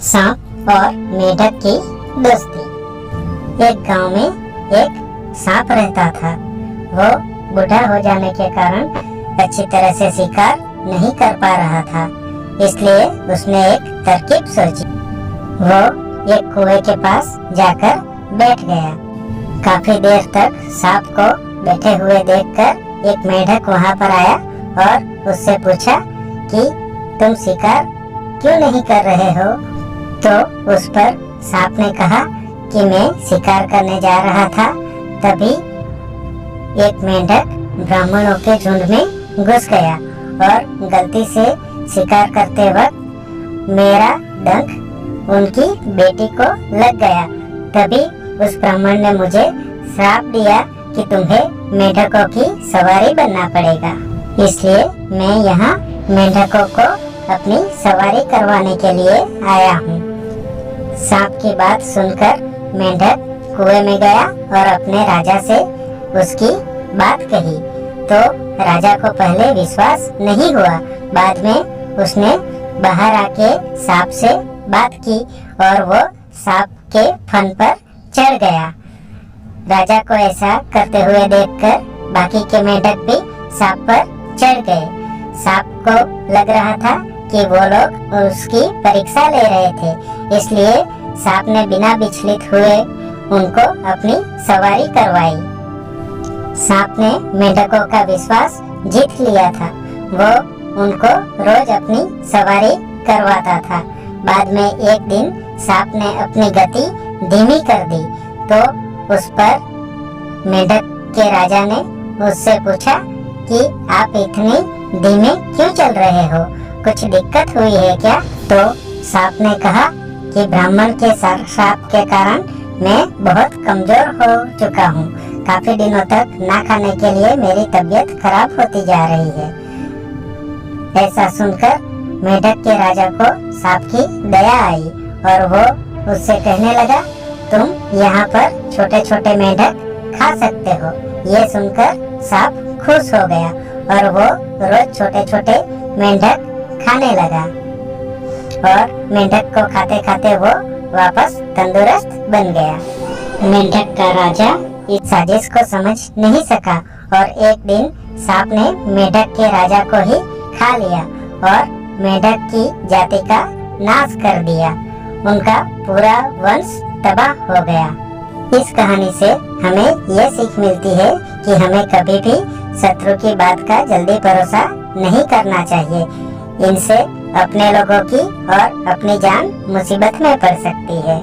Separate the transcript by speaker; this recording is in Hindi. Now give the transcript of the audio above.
Speaker 1: सांप और मेढक की दोस्ती। एक गांव में एक सांप रहता था। वो बूढ़ा हो जाने के कारण अच्छी तरह से शिकार नहीं कर पा रहा था, इसलिए उसने एक तरकीब सोची। वो एक कुएं के पास जाकर बैठ गया। काफी देर तक सांप को बैठे हुए देखकर एक मेढक वहां पर आया और उससे पूछा कि तुम शिकार क्यों नहीं कर रहे हो? तो उस पर सांप ने कहा कि मैं शिकार करने जा रहा था। तभी एक मेंढक ब्राह्मणों के झुंड में घुस गया और गलती से शिकार करते वक्त मेरा डंक उनकी बेटी को लग गया। तभी उस ब्राह्मण ने मुझे श्राप दिया कि तुम्हें मेंढकों की सवारी बनना पड़ेगा। इसलिए मैं यहाँ मेंढकों को अपनी सवारी करवाने के लिए आया हूँ। सांप की बात सुनकर मेंढक कुएं में गया और अपने राजा से उसकी बात कही। तो राजा को पहले विश्वास नहीं हुआ। बाद में उसने बाहर आके सांप से बात की और वो सांप के फन पर चढ़ गया। राजा को ऐसा करते हुए देखकर बाकी के मेंढक भी सांप पर चढ़ गए। सांप को लग रहा था कि वो लोग उसकी परीक्षा ले रहे थे, इसलिए सांप ने बिना विचलित हुए उनको अपनी सवारी करवाई। सांप ने मेंढकों का विश्वास जीत लिया था। वो उनको रोज अपनी सवारी करवाता था। बाद में एक दिन सांप ने अपनी गति धीमी कर दी। तो उस पर मेंढक के राजा ने उससे पूछा कि आप इतनी धीमे क्यों चल रहे हो? कुछ दिक्कत हुई है क्या? तो सांप ने कहा कि ब्राह्मण के श्राप के कारण मैं बहुत कमजोर हो चुका हूँ। काफी दिनों तक ना खाने के लिए मेरी तबीयत खराब होती जा रही है। ऐसा सुनकर मेंढक के राजा को सांप की दया आई और वो उससे कहने लगा, तुम यहाँ पर छोटे छोटे मेंढक खा सकते हो। ये सुनकर सांप खुश हो गया और वो रोज छोटे छोटे मेंढक खाने लगा और मेंढक को खाते खाते वो वापस तंदुरुस्त बन गया। मेंढक का राजा इस साजिश को समझ नहीं सका और एक दिन सांप ने मेंढक के राजा को ही खा लिया और मेंढक की जाति का नाश कर दिया। उनका पूरा वंश तबाह हो गया। इस कहानी से हमें यह सीख मिलती है कि हमें कभी भी शत्रु की बात का जल्दी भरोसा नहीं करना चाहिए। इनसे अपने लोगों की और अपनी जान मुसीबत में पड़ सकती है।